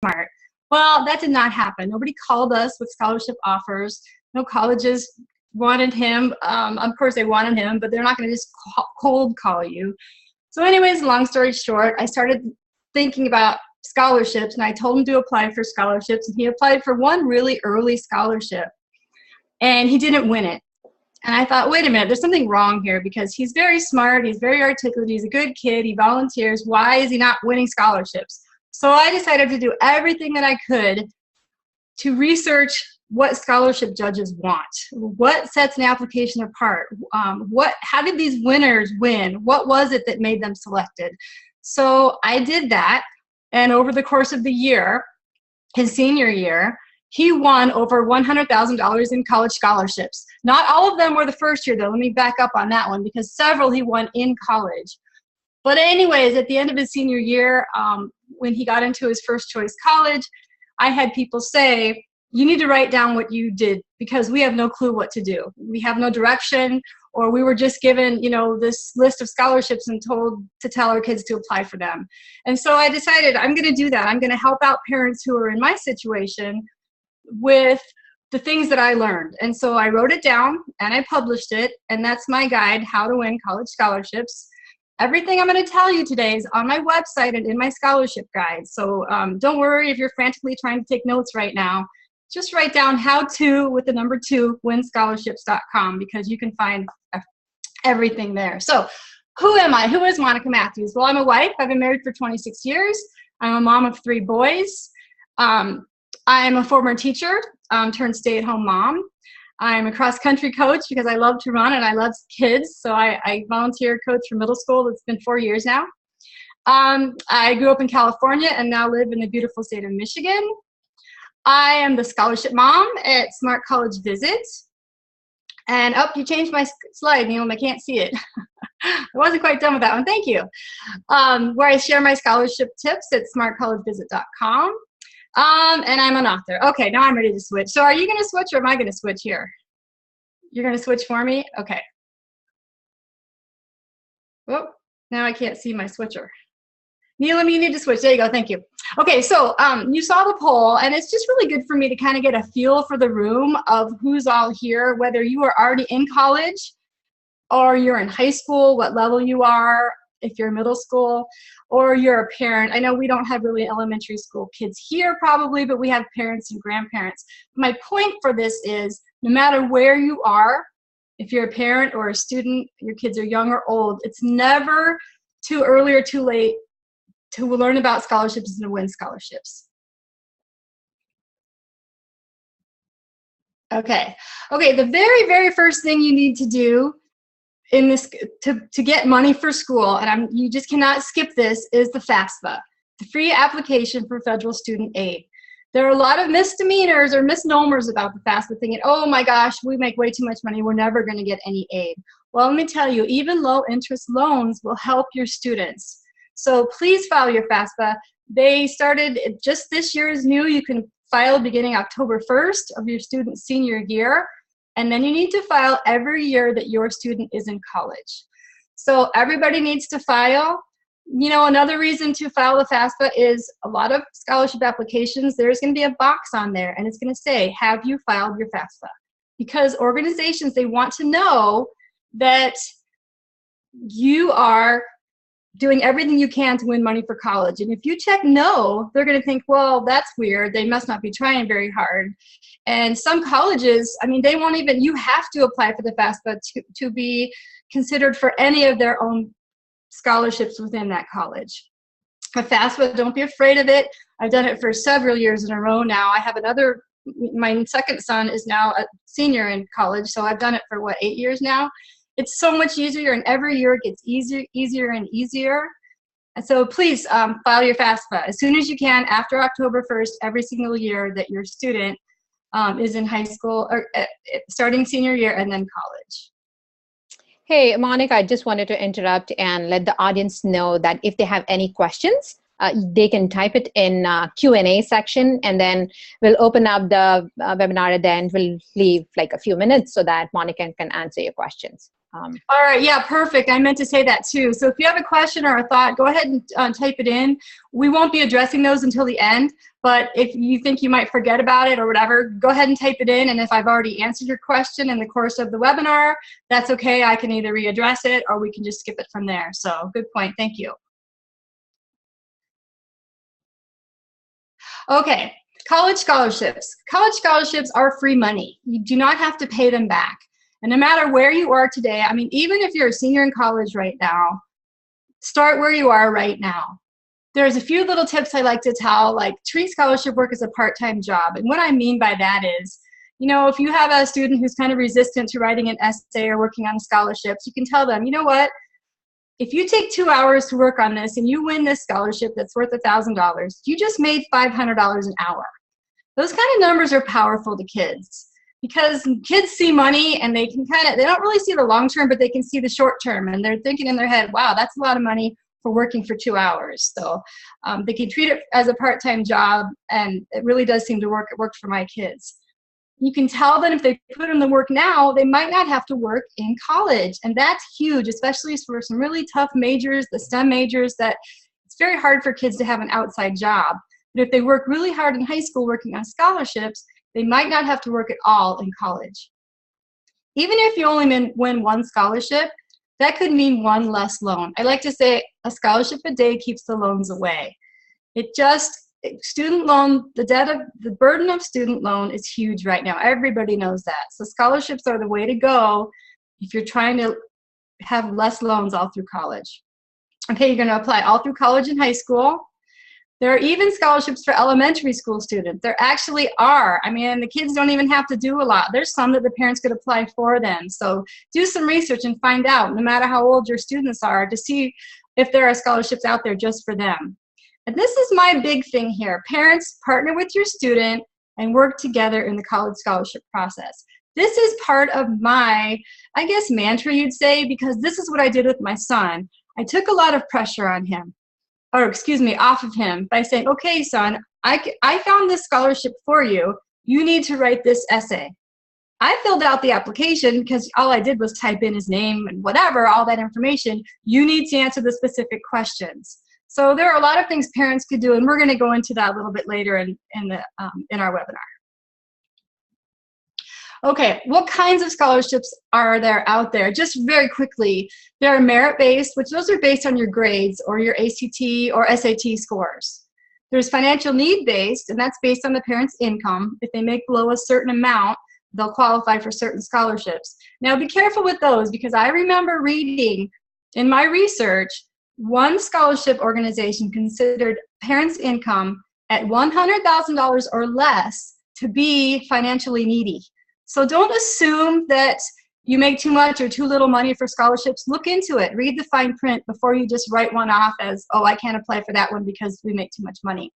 smart. Well, that did not happen. Nobody called us with scholarship offers. No colleges wanted him. Of course, they wanted him, but they're not going to just cold call you. So anyways, long story short, I started thinking about scholarships, and I told him to apply for scholarships, and he applied for one really early scholarship, and he didn't win it. And I thought, wait a minute, there's something wrong here, because he's very smart, he's very articulate, he's a good kid, he volunteers. Why is he not winning scholarships? So I decided to do everything that I could to research what scholarship judges want. What sets an application apart? How did these winners win? What was it that made them selected? So I did that, and over the course of the year, his senior year, he won over $100,000 in college scholarships. Not all of them were the first year, though. Let me back up on that one, because several he won in college. But anyways, at the end of his senior year, when he got into his first choice college, I had people say, you need to write down what you did, because we have no clue what to do. We have no direction, or we were just given, you know, this list of scholarships and told to tell our kids to apply for them. And so I decided I'm going to do that. I'm going to help out parents who are in my situation with the things that I learned. And so I wrote it down and I published it, and that's my guide, How to Win College Scholarships. Everything I'm going to tell you today is on my website and in my scholarship guide. So don't worry if you're frantically trying to take notes right now. Just write down how to, with the number 2, winscholarships.com, because you can find everything there. So who am I? Who is Monica Matthews? Well, I'm a wife. I've been married for 26 years. I'm a mom of 3 boys. I'm a former teacher, turned stay-at-home mom. I'm a cross-country coach because I love to run and I love kids. So I volunteer coach for middle school. It's been 4 years now. I grew up in California and now live in the beautiful state of Michigan. I am the scholarship mom at Smart College Visit. And you changed my slide, Neil, and I can't see it. I wasn't quite done with that one. Thank you. Where I share my scholarship tips at smartcollegevisit.com. And I'm an author. Okay, now I'm ready to switch. So are you going to switch, or am I going to switch here? You're going to switch for me? Okay. Oh, now I can't see my switcher. Neelam, you need to switch. There you go. Thank you. Okay, so you saw the poll, and it's just really good for me to kind of get a feel for the room of who's all here, whether you are already in college or you're in high school, what level you are, if you're middle school, or you're a parent. I know we don't have really elementary school kids here probably, but we have parents and grandparents. My point for this is, no matter where you are, if you're a parent or a student, your kids are young or old, it's never too early or too late to learn about scholarships and to win scholarships. Okay, the very, very first thing you need to do in this to get money for school, and you just cannot skip this, is the FAFSA, the free application for federal student aid. There are a lot of misdemeanors or misnomers about the FAFSA, thinking, oh my gosh, we make way too much money, we're never going to get any aid. Well, let me tell you, even low interest loans will help your students. So please file your FAFSA. They started, just this year is new. You can file beginning October 1st of your student's senior year, and then you need to file every year that your student is in college. So everybody needs to file. You know, another reason to file the FAFSA is a lot of scholarship applications, there's going to be a box on there, and it's going to say, have you filed your FAFSA? Because organizations, they want to know that you are doing everything you can to win money for college. And if you check no, they're going to think, well, that's weird. They must not be trying very hard. And some colleges, I mean, they won't even, you have to apply for the FAFSA to be considered for any of their own scholarships within that college. The FAFSA, don't be afraid of it. I've done it for several years in a row now. I have another, my second son is now a senior in college, so I've done it for, what, 8 years now? It's so much easier, and every year it gets easier and easier. And so please file your FAFSA as soon as you can after October 1st, every single year that your student is in high school, or starting senior year and then college. Hey, Monica, I just wanted to interrupt and let the audience know that if they have any questions, they can type it in Q&A section, and then we'll open up the webinar at the end. We'll leave like a few minutes so that Monica can answer your questions. All right, yeah, perfect. I meant to say that too. So if you have a question or a thought, go ahead and type it in. We won't be addressing those until the end, but if you think you might forget about it or whatever, go ahead and type it in. And if I've already answered your question in the course of the webinar, that's okay. I can either readdress it or we can just skip it from there. So good point. Thank you. Okay, college scholarships. College scholarships are free money. You do not have to pay them back. And no matter where you are today, I mean, even if you're a senior in college right now, start where you are right now. There's a few little tips I like to tell, like treat scholarship work as a part-time job. And what I mean by that is, you know, if you have a student who's kind of resistant to writing an essay or working on scholarships, you can tell them, you know what, if you take 2 hours to work on this and you win this scholarship that's worth $1,000, you just made $500 an hour. Those kind of numbers are powerful to kids because kids see money and they can they don't really see the long term, but they can see the short term, and they're thinking in their head, wow, that's a lot of money for working for 2 hours. So they can treat it as a part-time job, and it really does seem to work. It worked for my kids. You can tell that if they put in the work now, they might not have to work in college. And that's huge, especially for some really tough majors, the STEM majors, that it's very hard for kids to have an outside job. But if they work really hard in high school working on scholarships, they might not have to work at all in college. Even if you only win one scholarship, that could mean one less loan. I like to say a scholarship a day keeps the loans away. Student loan, the burden of student loan is huge right now. Everybody knows that. So scholarships are the way to go if you're trying to have less loans all through college. Okay, you're going to apply all through college and high school. There are even scholarships for elementary school students. There actually are. I mean, the kids don't even have to do a lot. There's some that the parents could apply for them. So do some research and find out, no matter how old your students are, to see if there are scholarships out there just for them. And this is my big thing here. Parents, partner with your student and work together in the college scholarship process. This is part of my, I guess, mantra, you'd say, because this is what I did with my son. I took a lot of pressure on him, or excuse me, off of him by saying, okay, son, I found this scholarship for you. You need to write this essay. I filled out the application because all I did was type in his name and whatever, all that information. You need to answer the specific questions. So there are a lot of things parents could do, and we're going to go into that a little bit later in our webinar. Okay, what kinds of scholarships are there out there? Just very quickly, there are merit-based, which those are based on your grades or your ACT or SAT scores. There's financial need-based, and that's based on the parent's income. If they make below a certain amount, they'll qualify for certain scholarships. Now be careful with those, because I remember reading in my research, one scholarship organization considered parents' income at $100,000 or less to be financially needy. So don't assume that you make too much or too little money for scholarships. Look into it. Read the fine print before you just write one off as, oh, I can't apply for that one because we make too much money.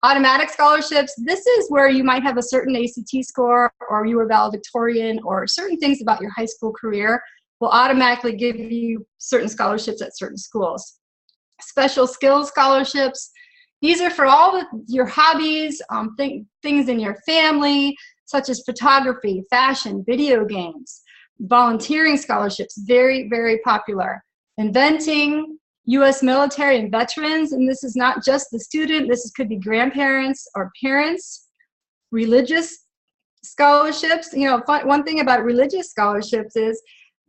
Automatic scholarships, this is where you might have a certain ACT score, or you were valedictorian, or certain things about your high school career will automatically give you certain scholarships at certain schools. Special skills scholarships, these are for all your hobbies, things in your family, such as photography, fashion, video games. Volunteering scholarships, very, very popular. Inventing, U.S. military and veterans, and this is not just the student, this could be grandparents or parents. Religious scholarships, you know, one thing about religious scholarships is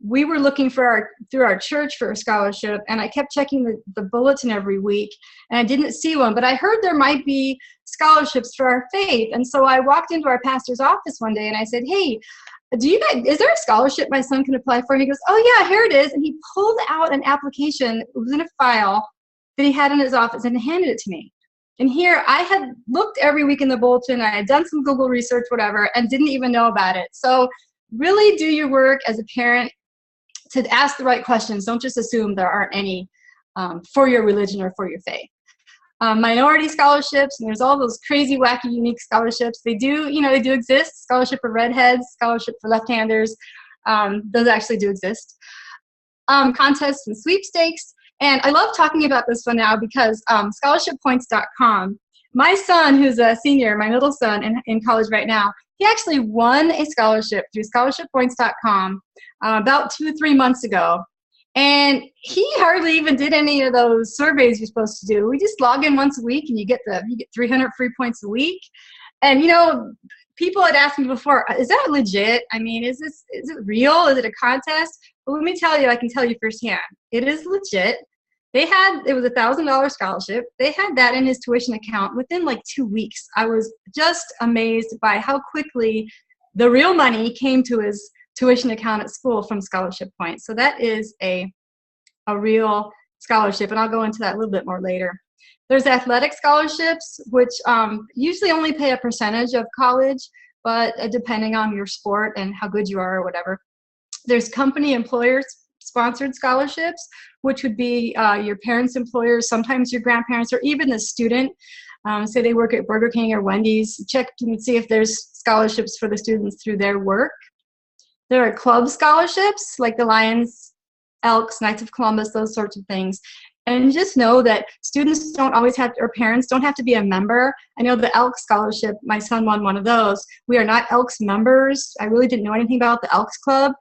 we were looking for through our church for a scholarship, and I kept checking the bulletin every week, and I didn't see one, but I heard there might be scholarships for our faith. And so I walked into our pastor's office one day and I said, hey, is there a scholarship my son can apply for? And he goes, oh yeah, here it is. And he pulled out an application, it was in a file that he had in his office, and handed it to me. And here I had looked every week in the bulletin, I had done some Google research, whatever, and didn't even know about it. So really do your work as a parent to ask the right questions. Don't just assume there aren't any for your religion or for your faith. Minority scholarships, and there's all those crazy, wacky, unique scholarships. They do exist. Scholarship for redheads, scholarship for left-handers. Those actually do exist. Contests and sweepstakes. And I love talking about this one now because scholarshippoints.com My son, who's a senior, my middle son in college right now, he actually won a scholarship through scholarshippoints.com about 2 or 3 months ago. And he hardly even did any of those surveys you're supposed to do. We just log in once a week and you get 300 free points a week. And people had asked me before, is that legit? I mean, is it real? Is it a contest? Well, let me tell you, I can tell you firsthand. It is legit. It was $1,000 scholarship. They had that in his tuition account within like 2 weeks. I was just amazed by how quickly the real money came to his tuition account at school from scholarship points. So that is a real scholarship, and I'll go into that a little bit more later. There's athletic scholarships, which usually only pay a percentage of college, but depending on your sport and how good you are or whatever. There's company employers sponsored scholarships, which would be your parents' employers, sometimes your grandparents, or even the student. Say they work at Burger King or Wendy's, check and see if there's scholarships for the students through their work. There are club scholarships like the Lions, Elks, Knights of Columbus, those sorts of things. And just know that students don't always have to, or parents don't have to be a member. I know the Elks scholarship, my son won one of those. We are not Elks members. I really didn't know anything about the Elks Club,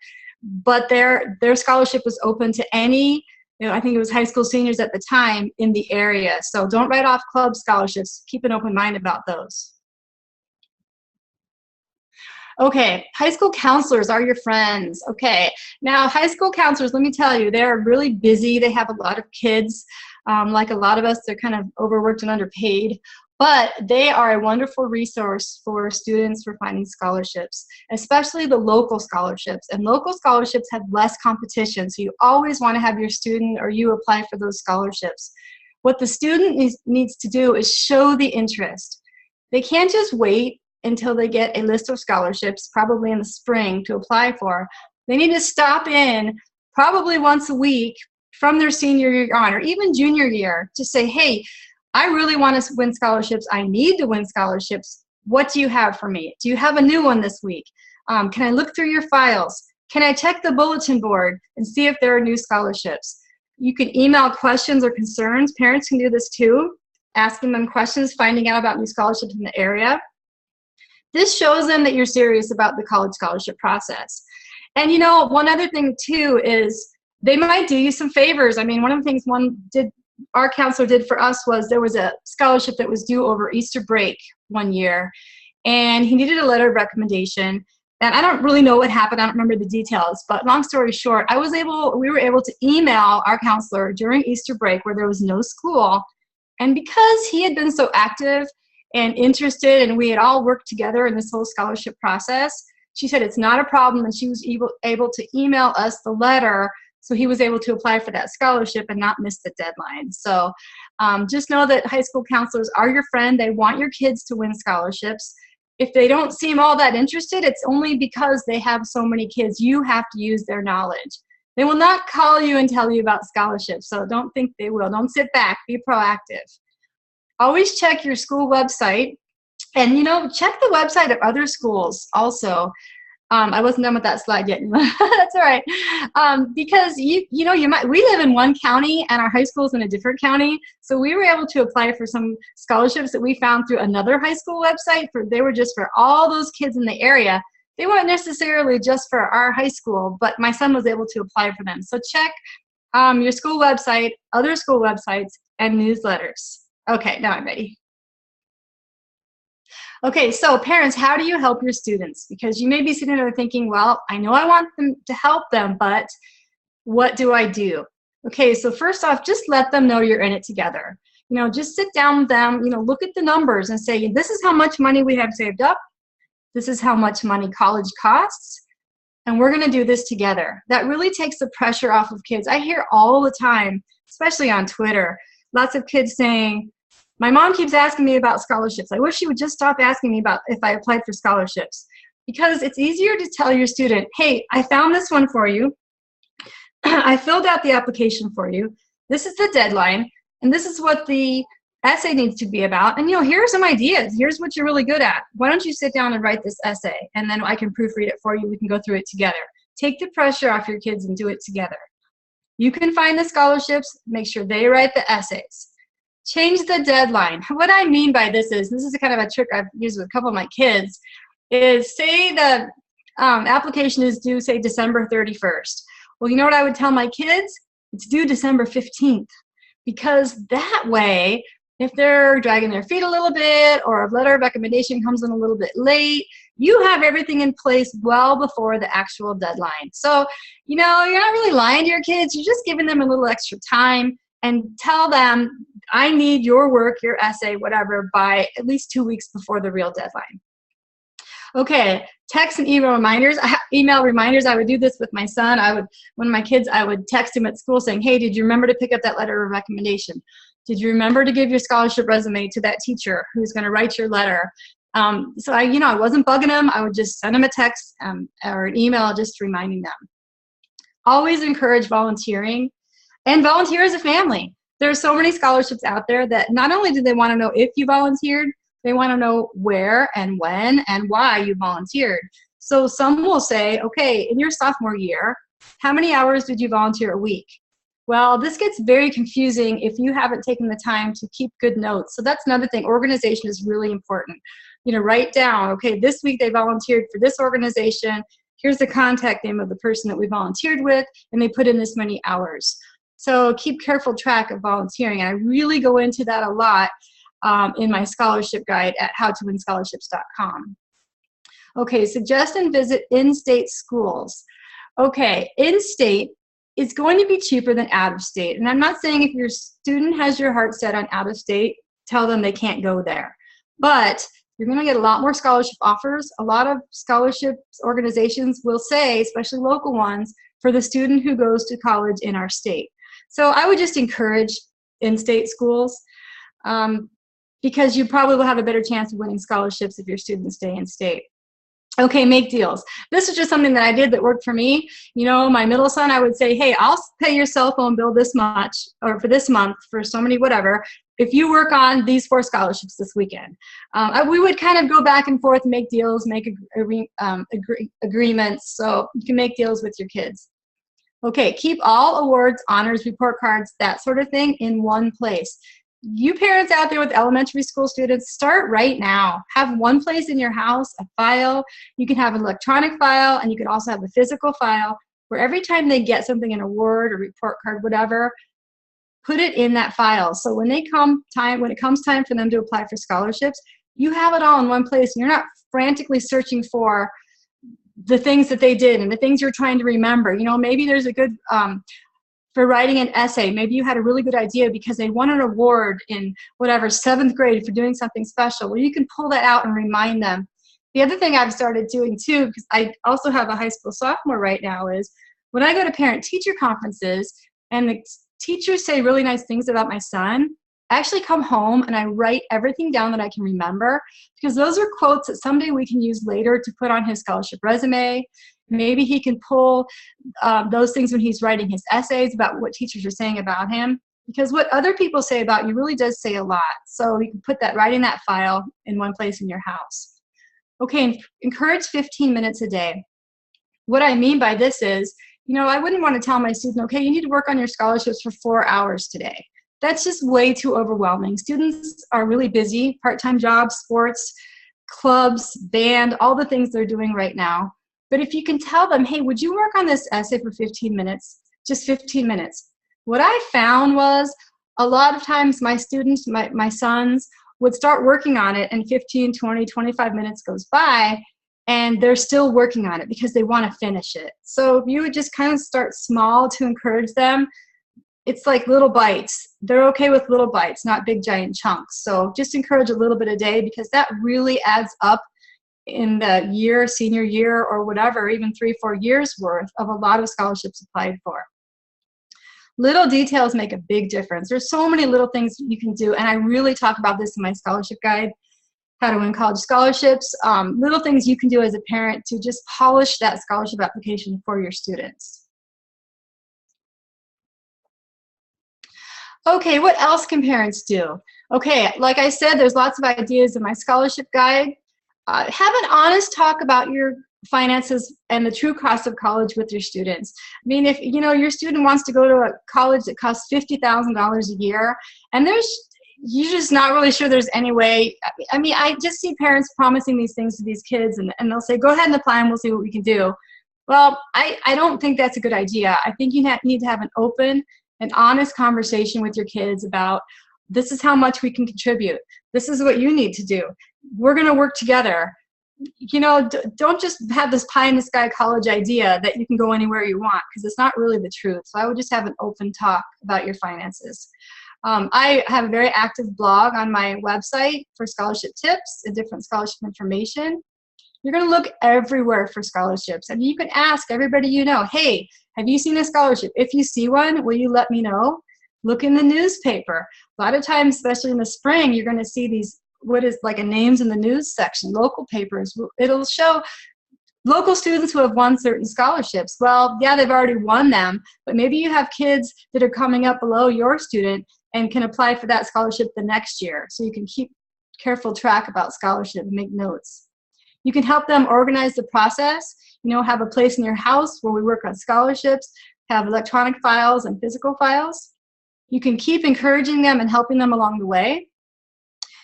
but their scholarship was open to any, I think it was high school seniors at the time in the area. So don't write off club scholarships. Keep an open mind about those. Okay, high school counselors are your friends. Okay, now high school counselors, let me tell you, they're really busy. They have a lot of kids. Like a lot of us, they're kind of overworked and underpaid, but they are a wonderful resource for students for finding scholarships, especially the local scholarships. And local scholarships have less competition, so you always want to have your student or you apply for those scholarships. What the student needs to do is show the interest. They can't just wait until they get a list of scholarships, probably in the spring, to apply for. They need to stop in probably once a week from their senior year on, or even junior year, to say, hey, I really want to win scholarships. I need to win scholarships. What do you have for me? Do you have a new one this week? Can I look through your files? Can I check the bulletin board and see if there are new scholarships? You can email questions or concerns. Parents can do this too, asking them questions, finding out about new scholarships in the area. This shows them that you're serious about the college scholarship process. And one other thing too is they might do you some favors. I mean, one of the things our counselor did for us was there was a scholarship that was due over Easter break one year, and he needed a letter of recommendation. And I don't really know what happened. I don't remember the details, but long story short, we were able to email our counselor during Easter break where there was no school. And because he had been so active and interested, and we had all worked together in this whole scholarship process, she said it's not a problem, and she was able to email us the letter, so he was able to apply for that scholarship and not miss the deadline. So just know that high school counselors are your friend. They want your kids to win scholarships. If they don't seem all that interested, it's only because they have so many kids. You have to use their knowledge. They will not call you and tell you about scholarships, so don't think they will. Don't sit back. Be proactive. Always check your school website, and check the website of other schools also. I wasn't done with that slide yet. That's all right. Because we live in one county and our high school is in a different county, so we were able to apply for some scholarships that we found through another high school website. They were just for all those kids in the area. They weren't necessarily just for our high school, but my son was able to apply for them. So check your school website, other school websites, and newsletters. Okay, now I'm ready. Okay, so parents, how do you help your students? Because you may be sitting there thinking, well, I know I want them to help them, but what do I do? Okay, so first off, just let them know you're in it together. Just sit down with them, look at the numbers and say, this is how much money we have saved up. This is how much money college costs. And we're going to do this together. That really takes the pressure off of kids. I hear all the time, especially on Twitter, lots of kids saying, my mom keeps asking me about scholarships. I wish she would just stop asking me about if I applied for scholarships. Because it's easier to tell your student, hey, I found this one for you. I filled out the application for you. This is the deadline. And this is what the essay needs to be about. And here are some ideas. Here's what you're really good at. Why don't you sit down and write this essay? And then I can proofread it for you. We can go through it together. Take the pressure off your kids and do it together. You can find the scholarships. Make sure they write the essays. Change the deadline. What I mean by this is kind of a trick I've used with a couple of my kids, is say the application is due, say, December 31st. Well, you know what I would tell my kids? It's due December 15th. Because that way, if they're dragging their feet a little bit, or a letter of recommendation comes in a little bit late, you have everything in place well before the actual deadline. So, you know, you're not really lying to your kids, you're just giving them a little extra time, and tell them, I need your work, your essay, whatever, by at least 2 weeks before the real deadline. Okay, text and email reminders. I would do this with my son. One of my kids, I would text him at school saying, hey, did you remember to pick up that letter of recommendation? Did you remember to give your scholarship resume to that teacher who's going to write your letter? So I wasn't bugging him. I would just send him a text or an email just reminding them. Always encourage volunteering, and volunteer as a family. There are so many scholarships out there that not only do they want to know if you volunteered, they want to know where and when and why you volunteered. So some will say, okay, in your sophomore year, how many hours did you volunteer a week? Well, this gets very confusing if you haven't taken the time to keep good notes. So that's another thing. Organization is really important. You know, write down, okay, this week they volunteered for this organization. Here's the contact name of the person that we volunteered with, and they put in this many hours. So keep careful track of volunteering. And I really go into that a lot in my scholarship guide at howtowinscholarships.com. Okay, suggest and visit in-state schools. Okay, in-state is going to be cheaper than out-of-state. And I'm not saying if your student has your heart set on out-of-state, tell them they can't go there. But you're going to get a lot more scholarship offers. A lot of scholarships organizations will say, especially local ones, for the student who goes to college in our state. So I would just encourage in-state schools. Because you probably will have a better chance of winning scholarships if your students stay in state. Okay, make deals. This is just something that I did that worked for me. You know, my middle son, I would say, hey, I'll pay your cell phone bill this much, or for this month, for so many whatever, if you work on these 4 scholarships this weekend. We would kind of go back and forth, make deals, make agreements, so you can make deals with your kids. Okay, keep all awards, honors, report cards, that sort of thing in one place. You parents out there with elementary school students, start right now. Have one place in your house, a file. You can have an electronic file, and you can also have a physical file where every time they get something, an award, a report card, whatever, put it in that file. So when it comes time for them to apply for scholarships, you have it all in one place, and you're not frantically searching for the things that they did and the things you're trying to remember. You know, maybe there's a good for writing an essay. Maybe you had a really good idea because they won an award in whatever 7th grade for doing something special. Well, you can pull that out and remind them. The other thing I've started doing too, because I also have a high school sophomore right now, is when I go to parent-teacher conferences and the teachers say really nice things about my son, I actually come home and I write everything down that I can remember, because those are quotes that someday we can use later to put on his scholarship resume. Maybe he can pull those things when he's writing his essays about what teachers are saying about him, because what other people say about you really does say a lot. So you can put that right in that file in one place in your house. Okay, encourage 15 minutes a day. What I mean by this is, you know, I wouldn't want to tell my student, okay, you need to work on your scholarships for 4 hours today. That's just way too overwhelming. Students are really busy, part-time jobs, sports, clubs, band, all the things they're doing right now. But if you can tell them, hey, would you work on this essay for 15 minutes? Just 15 minutes. What I found was a lot of times my students, my sons, would start working on it and 15, 20, 25 minutes goes by and they're still working on it because they want to finish it. So if you would just kind of start small to encourage them, it's like little bites. They're okay with little bites, not big giant chunks. So just encourage a little bit a day, because that really adds up in the year, senior year or whatever, even 3-4 years worth of a lot of scholarships applied for. Little details make a big difference. There's so many little things you can do, and I really talk about this in my scholarship guide, How to Win College Scholarships. Little things you can do as a parent to just polish that scholarship application for your students. Okay, what else can parents do? Okay, like I said, there's lots of ideas in my scholarship guide. Have an honest talk about your finances and the true cost of college with your students. I mean, if you know your student wants to go to a college that costs $50,000 a year, and there's you're just not really sure there's any way. I mean, I just see parents promising these things to these kids, and they'll say, go ahead and apply and we'll see what we can do. Well, I don't think that's a good idea. I think you need to have an open and honest conversation with your kids about, this is how much we can contribute. This is what you need to do. We're going to work together. You know, don't just have this pie in the sky college idea that you can go anywhere you want, because it's not really the truth. So I would just have an open talk about your finances. I have a very active blog on my website for scholarship tips and different scholarship information. You're going to look everywhere for scholarships. I mean, you can ask everybody you know, hey, have you seen a scholarship? If you see one, will you let me know? Look in the newspaper. A lot of times, especially in the spring, you're going to see these, what is like a names in the news section, local papers. It'll show local students who have won certain scholarships. Well, yeah, they've already won them, but maybe you have kids that are coming up below your student and can apply for that scholarship the next year. So you can keep careful track about scholarship and make notes. You can help them organize the process, you know, have a place in your house where we work on scholarships, have electronic files and physical files. You can keep encouraging them and helping them along the way.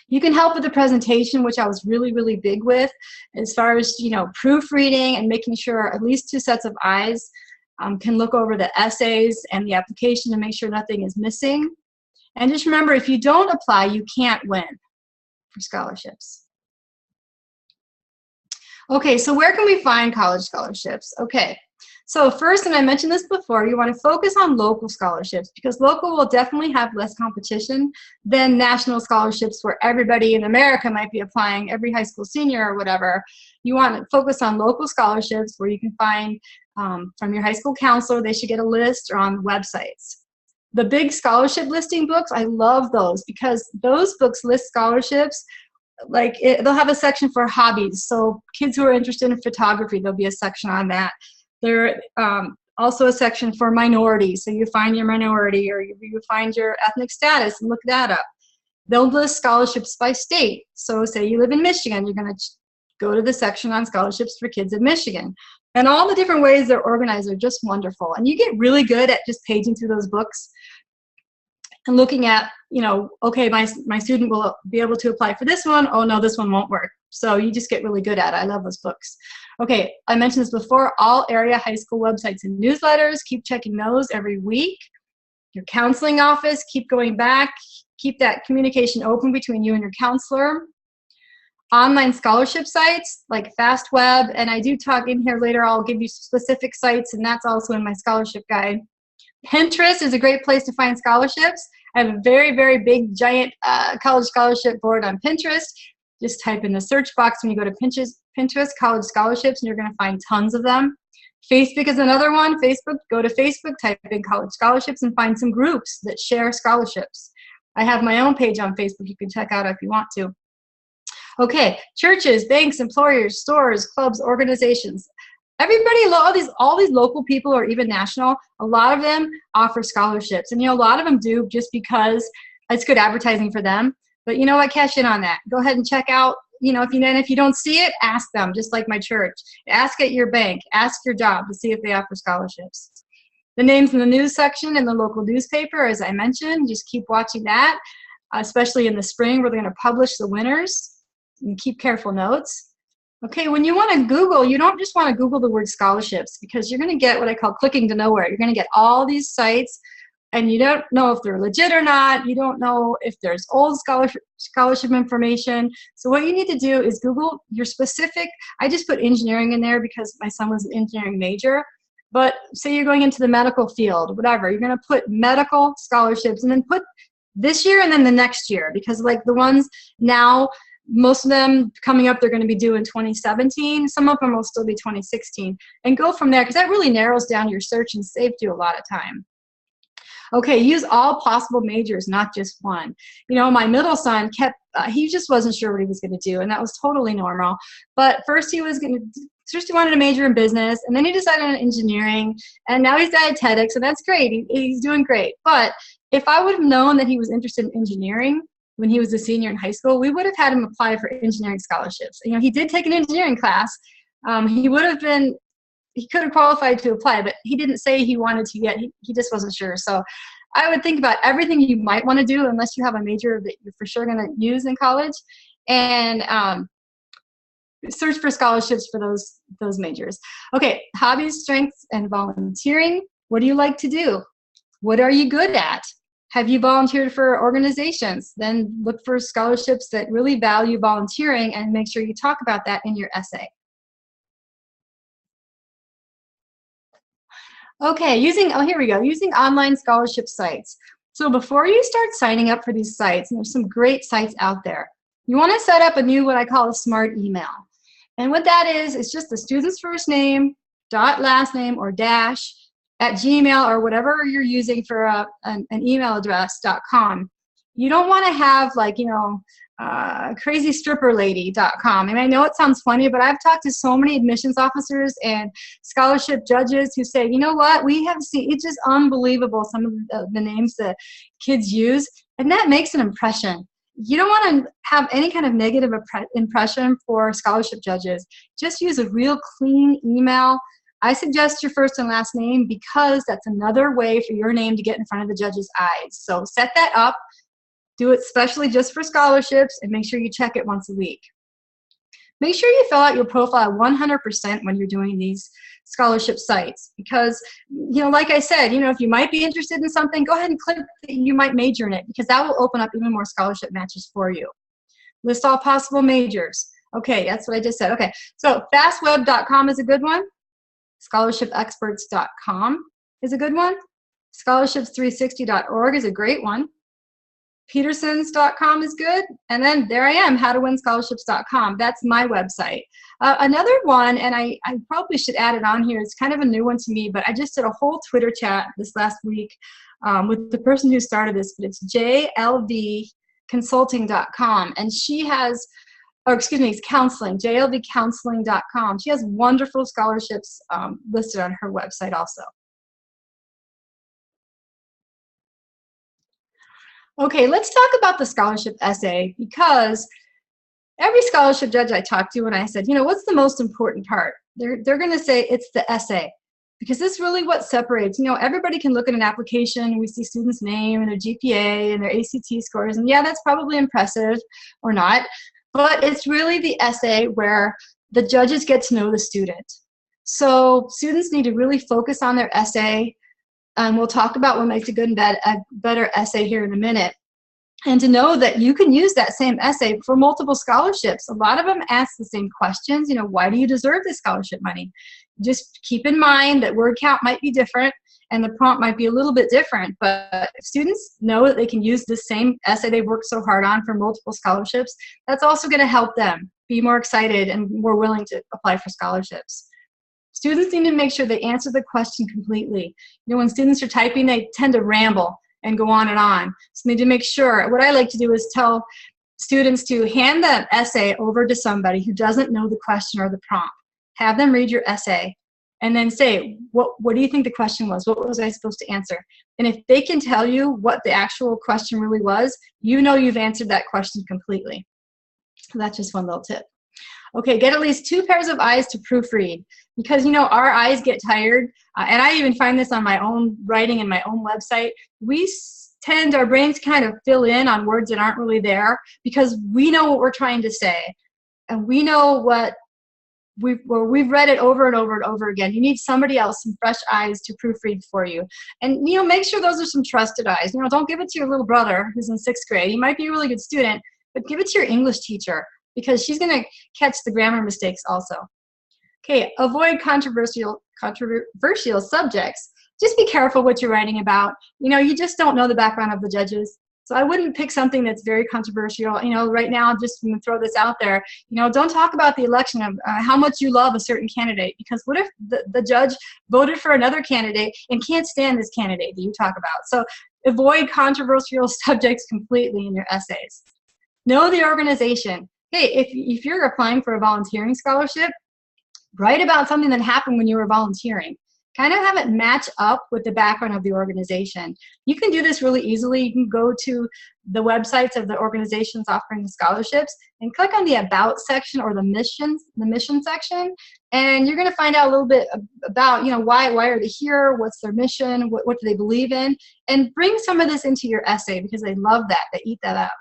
You can help with the presentation, which I was really, really big with, as far as, you know, proofreading and making sure at least 2 sets of eyes can look over the essays and the application to make sure nothing is missing. And just remember, if you don't apply, you can't win for scholarships. Okay, so where can we find college scholarships? Okay, so first, and I mentioned this before, you want to focus on local scholarships, because local will definitely have less competition than national scholarships where everybody in America might be applying, every high school senior or whatever. You want to focus on local scholarships where you can find from your high school counselor. They should get a list, or on websites. The big scholarship listing books, I love those, because those books list scholarships. Like they'll have a section for hobbies. So kids who are interested in photography, there'll be a section on that. There also a section for minorities. So you find your minority, or you find your ethnic status and look that up. They'll list scholarships by state. So say you live in Michigan, you're going to go to the section on scholarships for kids in Michigan. And all the different ways they're organized are just wonderful. And you get really good at just paging through those books and looking at, you know, okay, my student will be able to apply for this one. Oh no, this one won't work. So you just get really good at it. I love those books. Okay, I mentioned this before, all area high school websites and newsletters, keep checking those every week. Your counseling office, keep going back, keep that communication open between you and your counselor. Online scholarship sites like FastWeb, and I do talk in here later, I'll give you specific sites, and that's also in my scholarship guide. Pinterest is a great place to find scholarships. I have a very, very big, giant college scholarship board on Pinterest. Just type in the search box when you go to Pinterest college scholarships, and you're going to find tons of them. Facebook is another one. Facebook, go to Facebook, type in college scholarships, and find some groups that share scholarships. I have my own page on Facebook you can check out if you want to. Okay, churches, banks, employers, stores, clubs, organizations. Everybody, all these local people, or even national, a lot of them offer scholarships. And, you know, a lot of them do just because it's good advertising for them. But you know what, cash in on that. Go ahead and check out, you know, if you don't see it, ask them, just like my church. Ask at your bank, ask your job to see if they offer scholarships. The names in the news section in the local newspaper, as I mentioned, just keep watching that, especially in the spring where they're going to publish the winners. And keep careful notes. Okay, when you want to Google, you don't just want to Google the word scholarships, because you're going to get what I call clicking to nowhere. You're going to get all these sites, and you don't know if they're legit or not. You don't know if there's old scholarship information. So what you need to do is Google your specific, I just put engineering in there because my son was an engineering major, but say you're going into the medical field, whatever, you're going to put medical scholarships and then put this year and then the next year, because like the ones now, most of them coming up, they're going to be due in 2017. Some of them will still be 2016. And go from there, because that really narrows down your search and saves you a lot of time. Okay, use all possible majors, not just one. You know, my middle son he just wasn't sure what he was going to do, and that was totally normal. But first he wanted to major in business, and then he decided on engineering, and now he's dietetics, and that's great. He's doing great. But if I would have known that he was interested in engineering when he was a senior in high school, we would have had him apply for engineering scholarships. You know, he did take an engineering class. He could have qualified to apply, but he didn't say he wanted to yet. He just wasn't sure. So I would think about everything you might want to do unless you have a major that you're for sure going to use in college, and search for scholarships for those majors. Okay, hobbies, strengths, and volunteering. What do you like to do? What are you good at? Have you volunteered for organizations? Then look for scholarships that really value volunteering and make sure you talk about that in your essay. Okay, here we go, using online scholarship sites. So before you start signing up for these sites, and there's some great sites out there, you want to set up a new, what I call a smart email. And what that is, it's just the student's first name, dot last name, or dash, at Gmail or whatever you're using for an email address, .com. You don't want to have like, crazystripperlady.com. And I know it sounds funny, but I've talked to so many admissions officers and scholarship judges who say, you know what, we have seen, it's just unbelievable some of the names that kids use, and that makes an impression. You don't want to have any kind of negative impression for scholarship judges. Just use a real clean email. I suggest your first and last name because that's another way for your name to get in front of the judge's eyes. So set that up. Do it specially just for scholarships, and make sure you check it once a week. Make sure you fill out your profile 100% when you're doing these scholarship sites because, like I said, if you might be interested in something, go ahead and click that you might major in it because that will open up even more scholarship matches for you. List all possible majors. Okay, that's what I just said. Okay, so fastweb.com is a good one. Scholarshipexperts.com is a good one. Scholarships360.org is a great one. Petersons.com is good. And then there I am, howtowinscholarships.com. That's my website. Another one, and I probably should add it on here, it's kind of a new one to me, but I just did a whole Twitter chat this last week with the person who started this, but it's jlvconsulting.com. And she has, it's counseling, jlvcounseling.com. She has wonderful scholarships listed on her website also. Okay, let's talk about the scholarship essay because every scholarship judge I talked to when I said, what's the most important part? They're going to say it's the essay because this is really what separates. Everybody can look at an application, we see students' name and their GPA and their ACT scores, and yeah, that's probably impressive or not, but it's really the essay where the judges get to know the student. So students need to really focus on their essay. And we'll talk about what makes a good and a better essay here in a minute. And to know that you can use that same essay for multiple scholarships. A lot of them ask the same questions. Why do you deserve this scholarship money? Just keep in mind that word count might be different and the prompt might be a little bit different. But if students know that they can use the same essay they've worked so hard on for multiple scholarships, that's also going to help them be more excited and more willing to apply for scholarships. Students need to make sure they answer the question completely. When students are typing, they tend to ramble and go on and on. So they need to make sure. What I like to do is tell students to hand the essay over to somebody who doesn't know the question or the prompt. Have them read your essay and then say, what do you think the question was? What was I supposed to answer? And if they can tell you what the actual question really was, you've answered that question completely. So that's just one little tip. Okay, get at least 2 pairs of eyes to proofread because, our eyes get tired. And I even find this on my own writing and my own website. Our brains kind of fill in on words that aren't really there because we know what we're trying to say. And we know what we've read it over and over and over again. You need somebody else, some fresh eyes to proofread for you. And, make sure those are some trusted eyes. Don't give it to your little brother who's in 6th grade. He might be a really good student, but give it to your English teacher, because she's going to catch the grammar mistakes also. Okay, avoid controversial subjects. Just be careful what you're writing about. You just don't know the background of the judges. So I wouldn't pick something that's very controversial. Right now, just to throw this out there, don't talk about the election of how much you love a certain candidate, because what if the judge voted for another candidate and can't stand this candidate that you talk about? So avoid controversial subjects completely in your essays. Know the organization. Hey, if you're applying for a volunteering scholarship, write about something that happened when you were volunteering. kind of have it match up with the background of the organization. You can do this really easily. You can go to the websites of the organizations offering the scholarships and click on the About section or the mission section, and you're going to find out a little bit about, you know, why are they here, what's their mission, what do they believe in, and bring some of this into your essay because they love that. They eat that up.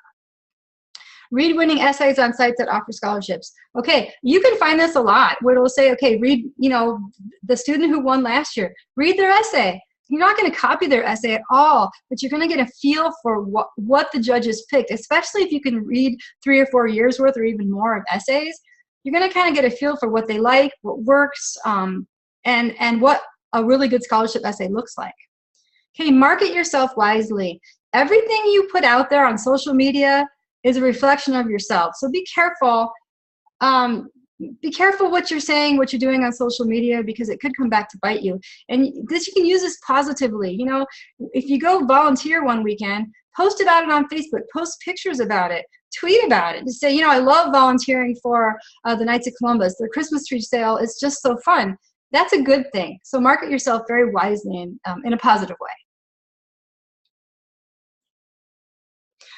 Read winning essays on sites that offer scholarships. Okay, you can find this a lot where it'll say, okay, read, you know, the student who won last year, read their essay. You're not going to copy their essay at all, but you're going to get a feel for what the judges picked, especially if you can read 3 or 4 years worth or even more of essays. You're going to kind of get a feel for what they like, what works, and what a really good scholarship essay looks like. Okay, market yourself wisely. Everything you put out there on social media is a reflection of yourself. So be careful. Be careful what you're saying, what you're doing on social media, because it could come back to bite you. And this, you can use this positively. You know, if you go volunteer one weekend, post about it on Facebook, post pictures about it, tweet about it. Just say, you know, I love volunteering for the Knights of Columbus. Their Christmas tree sale is just so fun. That's a good thing. So market yourself very wisely and in a positive way.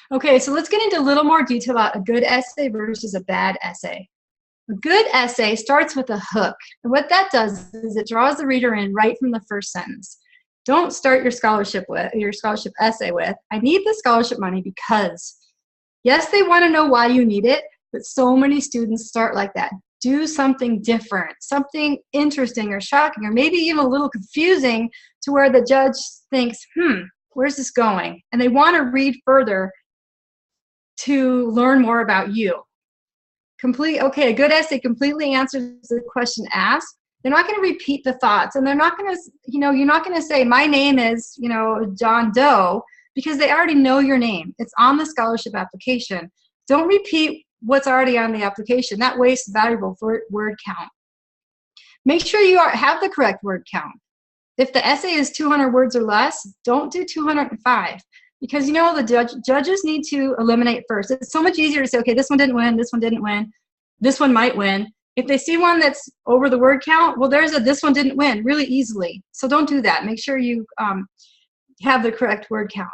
Okay, so let's get into a little more detail about a good essay versus a bad essay. A good essay starts with a hook. And what that does is it draws the reader in right from the first sentence. Don't start your scholarship essay with, I need the scholarship money because. Yes, they want to know why you need it, but so many students start like that. Do something different, something interesting or shocking, or maybe even a little confusing to where the judge thinks, where's this going? And they want to read further to learn more about you. Okay, a good essay completely answers the question asked. They're not going to repeat the thoughts, and they're not going to, you know, you're not going to say, my name is, you know, John Doe, because they already know your name. It's on the scholarship application. Don't repeat what's already on the application. That wastes valuable word count. Make sure you have the correct word count. If the essay is 200 words or less, don't do 205. Because, you know, the judges need to eliminate first. It's so much easier to say, okay, this one didn't win, this one didn't win, this one might win. If they see one that's over the word count, well, there's a this one didn't win really easily. So don't do that. Make sure you have the correct word count.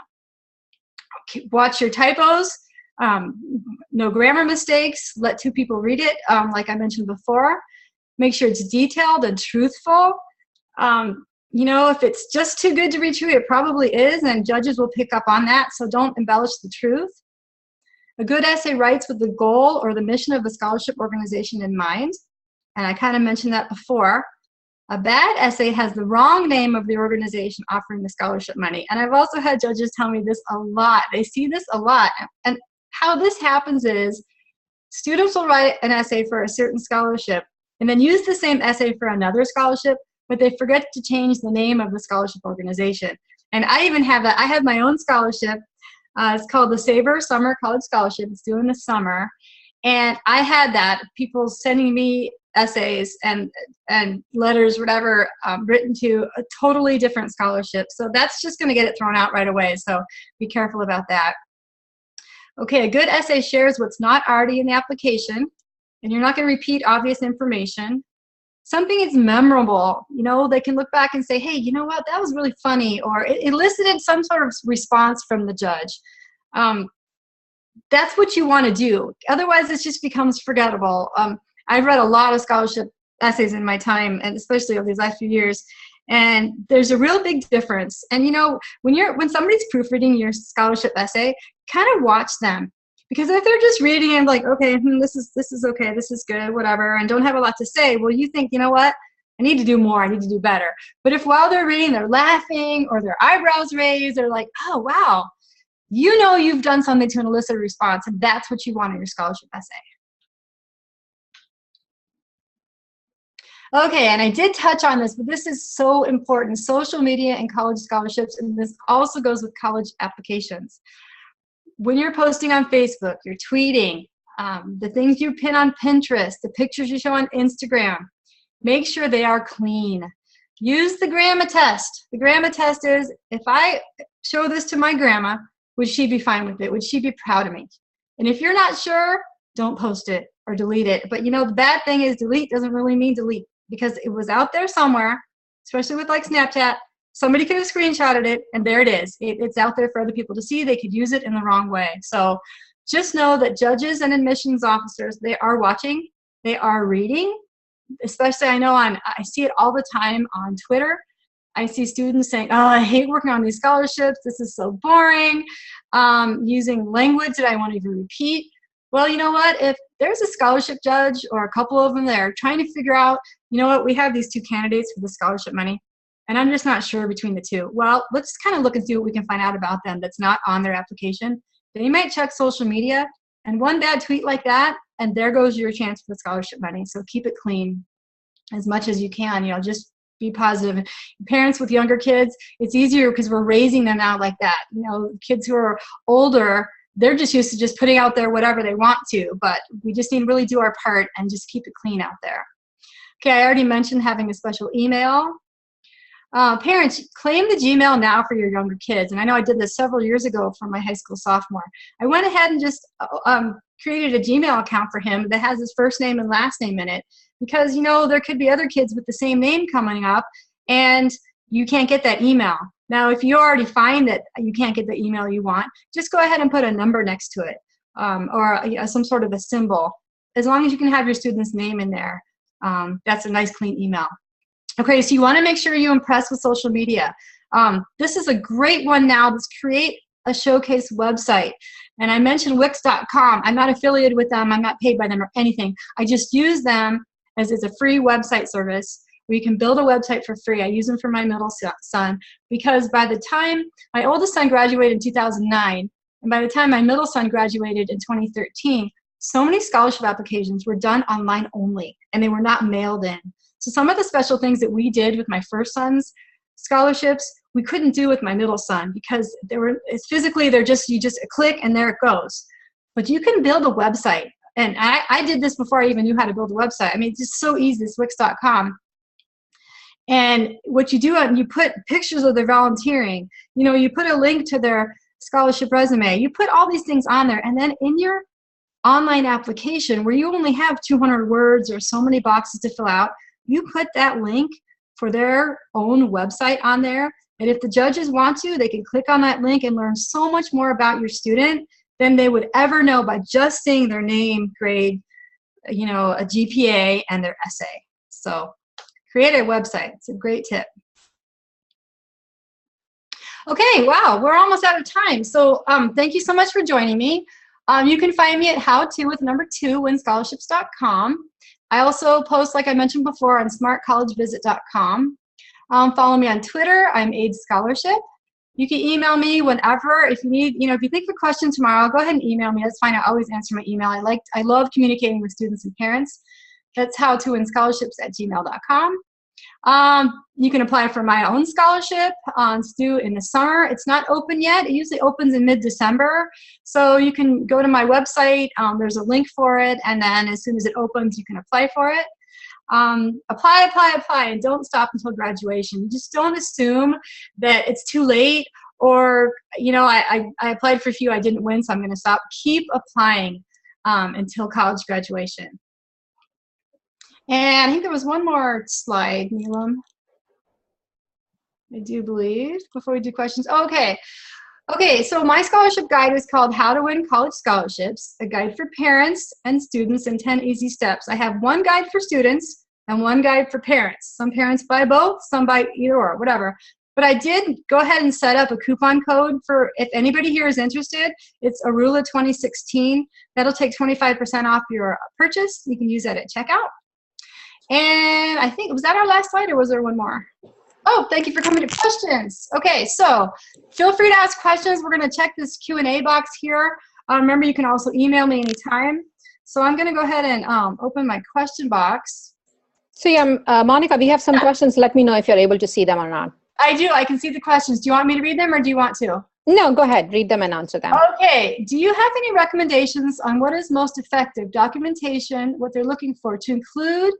Okay, watch your typos. No grammar mistakes. Let 2 people read it, like I mentioned before. Make sure it's detailed and truthful. You know, if it's just too good to be true, it probably is, and judges will pick up on that, so don't embellish the truth. A good essay writes with the goal or the mission of the scholarship organization in mind, and I kind of mentioned that before. A bad essay has the wrong name of the organization offering the scholarship money, and I've also had judges tell me this a lot. They see this a lot, and how this happens is students will write an essay for a certain scholarship and then use the same essay for another scholarship, but they forget to change the name of the scholarship organization. And I even have that. I have my own scholarship. It's called the Savor Summer College Scholarship. It's due in the summer. And I had that, people sending me essays and letters, whatever, written to a totally different scholarship. So that's just going to get it thrown out right away. So be careful about that. Okay, a good essay shares what's not already in the application, and you're not going to repeat obvious information. Something is memorable, you know, they can look back and say, hey, you know what, that was really funny, or it elicited some sort of response from the judge. That's what you want to do. Otherwise, it just becomes forgettable. I've read a lot of scholarship essays in my time, and especially over these last few years, and there's a real big difference. And you know, when somebody's proofreading your scholarship essay, kind of watch them. Because if they're just reading and like, okay, this is okay, this is good, whatever, and don't have a lot to say, well, you think, you know what, I need to do more, I need to do better. But if while they're reading, they're laughing or their eyebrows raised, they're like, oh, wow, you know you've done something to elicit a response, and that's what you want in your scholarship essay. Okay, and I did touch on this, but this is so important. Social media and college scholarships, and this also goes with college applications. When you're posting on Facebook, you're tweeting, the things you pin on Pinterest, the pictures you show on Instagram, make sure they are clean. Use the grandma test. The grandma test is, if I show this to my grandma, would she be fine with it? Would she be proud of me? And if you're not sure, don't post it or delete it. But you know, the bad thing is delete doesn't really mean delete, because it was out there somewhere especially with like Snapchat, somebody could have screenshotted it, and there it is. It's out there for other people to see. They could use it in the wrong way. So just know that judges and admissions officers, they are watching, they are reading, especially I see it all the time on Twitter. I see students saying, oh, I hate working on these scholarships. This is so boring. Using language that I won't even repeat. Well, you know what? If there's a scholarship judge or a couple of them there trying to figure out, you know what, we have these 2 candidates for the scholarship money, and I'm just not sure between the 2. Well, let's kind of look and see what we can find out about them that's not on their application. Then you might check social media, and one bad tweet like that, and there goes your chance for the scholarship money. So keep it clean as much as you can. You know, just be positive. Parents with younger kids, it's easier because we're raising them now like that. You know, kids who are older, they're just used to just putting out there whatever they want to, but we just need to really do our part and just keep it clean out there. Okay, I already mentioned having a special email. Parents, claim the Gmail now for your younger kids. And I know I did this several years ago for my high school sophomore. I went ahead and just created a Gmail account for him that has his first name and last name in it, because, you know, there could be other kids with the same name coming up and you can't get that email. Now, if you already find that you can't get the email you want, just go ahead and put a number next to it, or some sort of a symbol. As long as you can have your student's name in there, that's a nice clean email. Okay, so you want to make sure you impress with social media. This is a great one now. Let's create a showcase website. And I mentioned Wix.com. I'm not affiliated with them. I'm not paid by them or anything. I just use them as it's a free website service where you can build a website for free. I use them for my middle son because by the time my oldest son graduated in 2009, and by the time my middle son graduated in 2013, so many scholarship applications were done online only, and they were not mailed in. So some of the special things that we did with my first son's scholarships, we couldn't do with my middle son because they're just, you just click and there it goes. But you can build a website. And I did this before I even knew how to build a website. I mean, it's just so easy, it's Wix.com. And what you do, you put pictures of their volunteering, you know, you put a link to their scholarship resume, you put all these things on there, and then in your online application where you only have 200 words or so many boxes to fill out, you put that link for their own website on there. And if the judges want to, they can click on that link and learn so much more about your student than they would ever know by just seeing their name, grade, you know, a GPA, and their essay. So create a website. It's a great tip. Okay, wow, we're almost out of time. So thank you so much for joining me. You can find me at howto_winscholarships.com. I also post, like I mentioned before, on smartcollegevisit.com. Follow me on Twitter. I'm AIDS Scholarship. You can email me whenever. If you need, you know, if you think of a question tomorrow, go ahead and email me. That's fine. I always answer my email. I love communicating with students and parents. That's howtoWinScholarships@gmail.com. You can apply for my own scholarship in the summer. It's not open yet. It usually opens in mid-December. So you can go to my website. There's a link for it. And then as soon as it opens, you can apply for it. Apply, and don't stop until graduation. Just don't assume that it's too late or, you know, I applied for a few, I didn't win, so I'm going to stop. Keep applying until college graduation. And I think there was one more slide, Neelam. I do believe, before we do questions. Okay. Okay, so my scholarship guide is called How to Win College Scholarships, a guide for parents and students in 10 easy steps. I have one guide for students and one guide for parents. Some parents buy both, some buy either or, whatever. But I did go ahead and set up a coupon code for, if anybody here is interested, it's Oroola 2016. That'll take 25% off your purchase. You can use that at checkout. And I think, was that our last slide or was there one more? Oh, thank you for coming to questions. Okay, so feel free to ask questions. We're going to check this Q&A box here. Remember, you can also email me anytime. So I'm going to go ahead and open my question box. So yeah, Monica, we have some questions. Let me know if you're able to see them or not. I do. I can see the questions. Do you want me to read them or do you want to? No, go ahead. Read them and answer them. Okay. Do you have any recommendations on what is most effective documentation, what they're looking for to include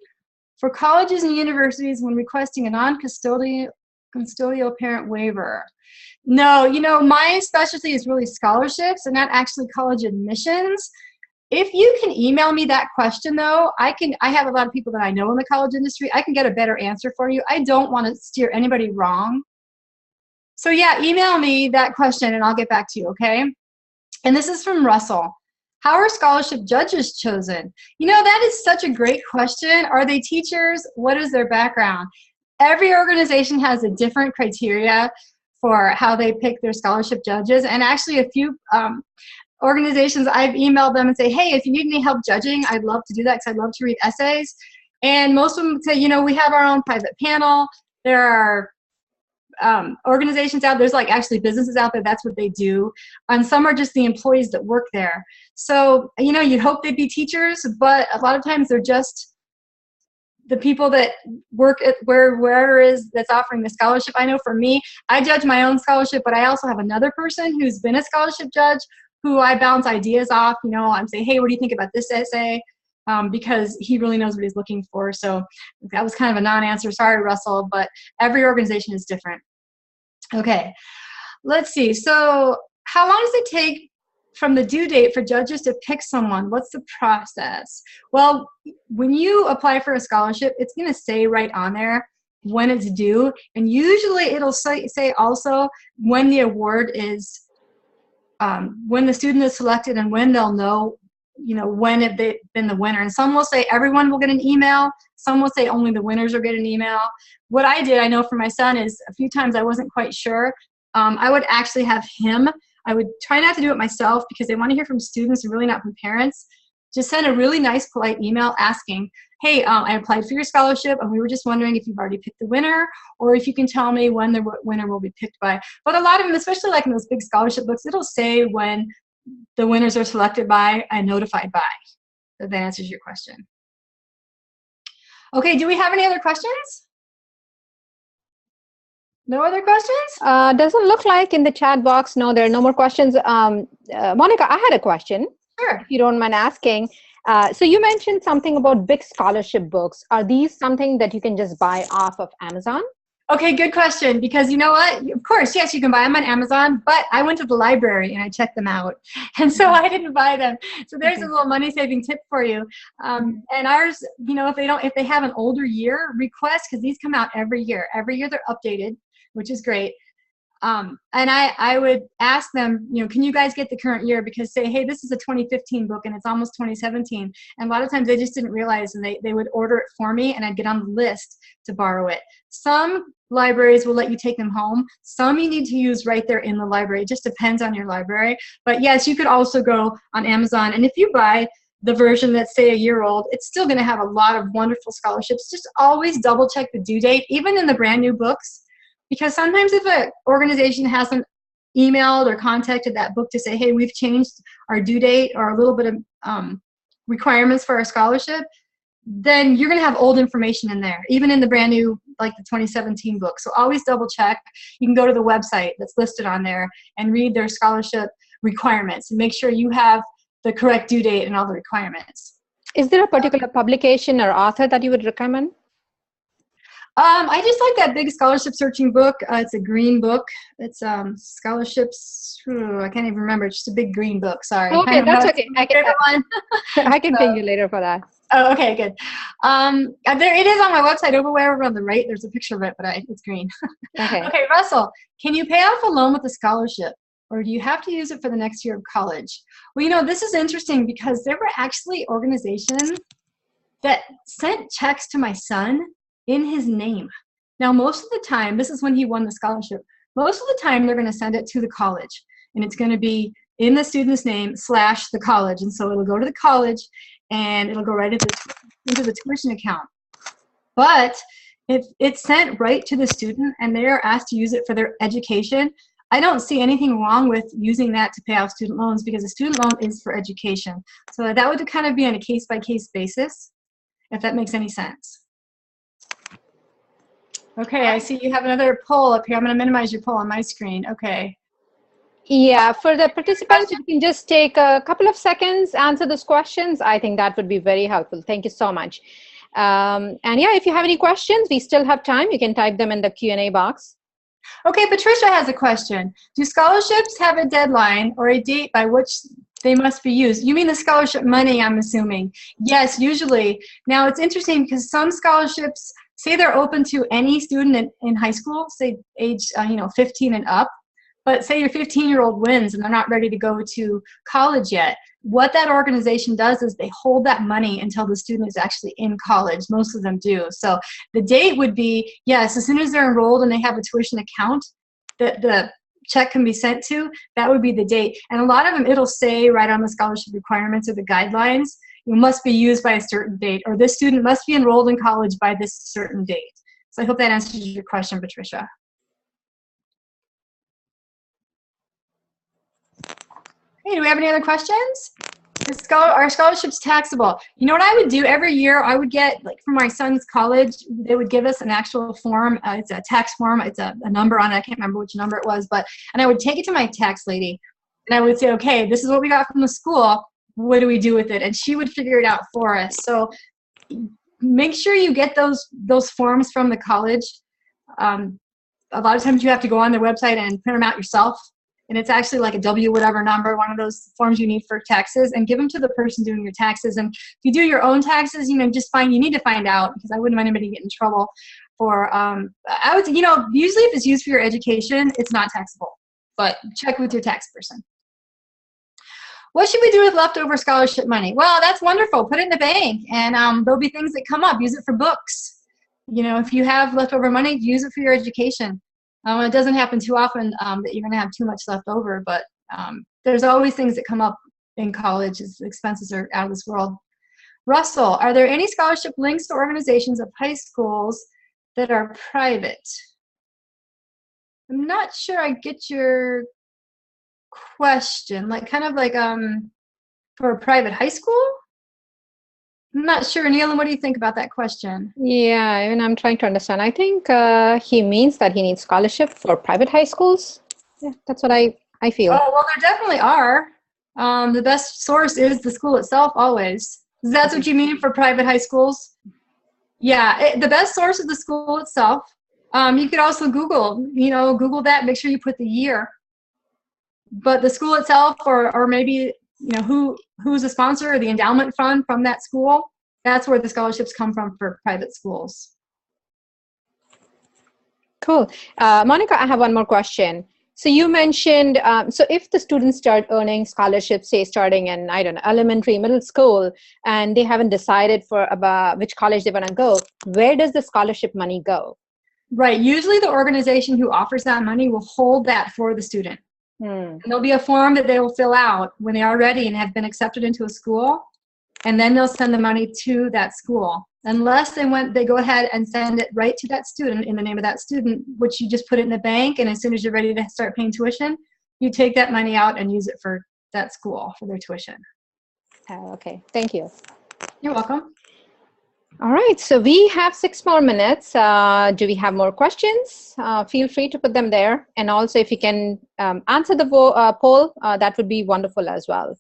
for colleges and universities when requesting a non-custodial parent waiver? No, you know, my specialty is really scholarships and not actually college admissions. If you can email me that question though, I have a lot of people that I know in the college industry. I can get a better answer for you. I don't want to steer anybody wrong. So yeah, email me that question and I'll get back to you, okay? And this is from Russell. How are scholarship judges chosen? You know, that is such a great question. Are they teachers? What is their background? Every organization has a different criteria for how they pick their scholarship judges. And actually a few organizations, I've emailed them and say, hey, if you need any help judging, I'd love to do that because I love to read essays. And most of them say, you know, we have our own private panel. There are organizations out there's like actually businesses out there, that's what they do. And some are just the employees that work there. So, you know, you'd hope they'd be teachers, but a lot of times they're just the people that work at wherever it is that's offering the scholarship. I know for me, I judge my own scholarship, but I also have another person who's been a scholarship judge who I bounce ideas off. You know, I'm saying, hey, what do you think about this essay? Because he really knows what he's looking for. So that was kind of a non-answer. Sorry, Russell, but every organization is different. Okay, let's see. So how long does it take from the due date for judges to pick someone? What's the process? Well, when you apply for a scholarship, it's going to say right on there when it's due. And usually it'll say also when the award is, when the student is selected and when they'll know, you know, when they've been the winner. And some will say everyone will get an email. Some will say only the winners will get an email. What I did, I know for my son, is a few times I wasn't quite sure. I would actually have him, I would try not to do it myself because they want to hear from students and really not from parents. Just send a really nice, polite email asking, hey, I applied for your scholarship and we were just wondering if you've already picked the winner or if you can tell me when the winner will be picked by. But a lot of them, especially like in those big scholarship books, it'll say when the winners are selected by and notified by. So that answers your question. Okay, do we have any other questions? No other questions? Doesn't look like in the chat box. No, there are no more questions. Monica, I had a question. Sure. If you don't mind asking. So you mentioned something about big scholarship books. Are these something that you can just buy off of Amazon? Okay, good question, because you know what? Of course, yes, you can buy them on Amazon, but I went to the library and I checked them out, and so I didn't buy them. So there's a little money-saving tip for you. And ours, you know, if they have an older year, request, because these come out every year. Every year they're updated, which is great. And I would ask them, you know, can you guys get the current year? Because say, hey, this is a 2015 book and it's almost 2017. And a lot of times they just didn't realize, and they would order it for me and I'd get on the list to borrow it. Some libraries will let you take them home. Some you need to use right there in the library. It just depends on your library. But yes, you could also go on Amazon. And if you buy the version that's say a year old, it's still going to have a lot of wonderful scholarships. Just always double check the due date, even in the brand new books. Because sometimes if an organization hasn't emailed or contacted that book to say, hey, we've changed our due date or a little bit of requirements for our scholarship, then you're going to have old information in there, even in the brand new, like the 2017 book. So always double check. You can go to the website that's listed on there and read their scholarship requirements and make sure you have the correct due date and all the requirements. Is there a particular publication or author that you would recommend? I just like that big scholarship searching book. It's a green book. It's scholarships. I can't even remember. It's just a big green book. Sorry. Okay, that's okay. I can ping you later for that. Oh, okay, good. There it is on my website over wherever on the right. There's a picture of it, but it's green. Okay. Okay, Russell, can you pay off a loan with a scholarship, or do you have to use it for the next year of college? Well, you know, this is interesting because there were actually organizations that sent checks to my son in his name. Now, most of the time, this is when he won the scholarship, most of the time they're going to send it to the college, and it's going to be in the student's name / the college. And so it'll go to the college and it'll go right into the tuition account. But if it's sent right to the student and they are asked to use it for their education, I don't see anything wrong with using that to pay off student loans, because a student loan is for education. So that would kind of be on a case-by-case basis, if that makes any sense. Okay, I see you have another poll up here. I'm going to minimize your poll on my screen. Okay. Yeah, for the participants, you can just take a couple of seconds, answer those questions. I think that would be very helpful. Thank you so much. And yeah, if you have any questions, we still have time. You can type them in the Q&A box. Okay, Patricia has a question. Do scholarships have a deadline or a date by which They must be used. You mean the scholarship money, I'm assuming. Yes, usually. Now, it's interesting because some scholarships say they're open to any student in high school, say age 15 and up. But say your 15-year-old wins and they're not ready to go to college yet. What that organization does is they hold that money until the student is actually in college. Most of them do. So the date would be, yes, as soon as they're enrolled and they have a tuition account that the check can be sent to, that would be the date. And a lot of them, it'll say right on the scholarship requirements or the guidelines, you must be used by a certain date, or this student must be enrolled in college by this certain date. So I hope that answers your question, Patricia. Hey, do we have any other questions? Our scholarship's taxable. You know what I would do every year? I would get, like for my son's college, they would give us an actual form. It's a tax form. It's a number on it. I can't remember which number it was, and I would take it to my tax lady and I would say, okay, this is what we got from the school. What do we do with it? And she would figure it out for us. So make sure you get those forms from the college. A lot of times you have to go on their website and print them out yourself. And it's actually like a W whatever number, one of those forms you need for taxes, and give them to the person doing your taxes. And if you do your own taxes, you need to find out, because I wouldn't want anybody to get in trouble for, I would say, usually if it's used for your education, it's not taxable, but check with your tax person. What should we do with leftover scholarship money? Well, that's wonderful. Put it in the bank, and there'll be things that come up. Use it for books. If you have leftover money, use it for your education. It doesn't happen too often that you're going to have too much left over, but there's always things that come up in college as expenses are out of this world. Russell, are there any scholarship links to organizations of high schools that are private? I'm not sure I get your question. For a private high school? I'm not sure. Neil, what do you think about that question? Yeah, even I'm trying to understand. I think he means that he needs scholarship for private high schools. Yeah, that's what I feel. Oh, well, there definitely are. The best source is the school itself, always. That's what you mean for private high schools? Yeah, the best source is the school itself. You could also Google that, make sure you put the year. But the school itself, or maybe who's a sponsor or the endowment fund from that school, that's where the scholarships come from for private schools. Cool. Monica, I have one more question. So you mentioned, so if the students start earning scholarships, say starting in, I don't know, elementary, middle school, and they haven't decided about which college they want to go, where does the scholarship money go? Right. Usually the organization who offers that money will hold that for the student. And there'll be a form that they will fill out when they are ready and have been accepted into a school, and then they'll send the money to that school. Unless they go ahead and send it right to that student in the name of that student, which you just put it in the bank, and as soon as you're ready to start paying tuition, you take that money out and use it for that school for their tuition. Okay, thank you. You're welcome. All right, so we have 6 more minutes. Do we have more questions? Feel free to put them there. And also, if you can answer the poll, that would be wonderful as well.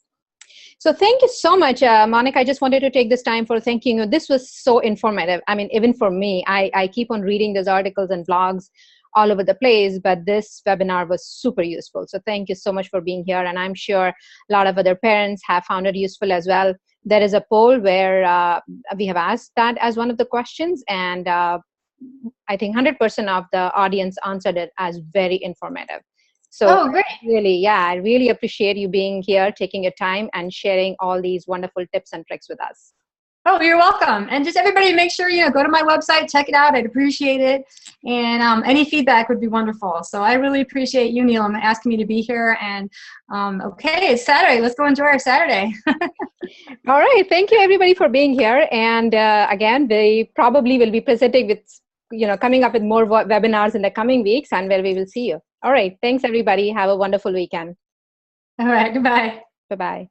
So thank you so much, Monica. I just wanted to take this time for thanking you. This was so informative. I mean, even for me, I keep on reading those articles and blogs all over the place, but this webinar was super useful. So thank you so much for being here. And I'm sure a lot of other parents have found it useful as well. There is a poll where we have asked that as one of the questions, and I think 100% of the audience answered it as very informative. So great. Really, yeah, I really appreciate you being here, taking your time and sharing all these wonderful tips and tricks with us. Oh, you're welcome. And just everybody make sure, go to my website, check it out. I'd appreciate it. And any feedback would be wonderful. So I really appreciate you, Neil, asking me to be here. And okay, it's Saturday. Let's go enjoy our Saturday. All right. Thank you, everybody, for being here. And again, they probably will be presenting with, coming up with more webinars in the coming weeks, and where we will see you. All right. Thanks, everybody. Have a wonderful weekend. All right. Goodbye. Bye-bye.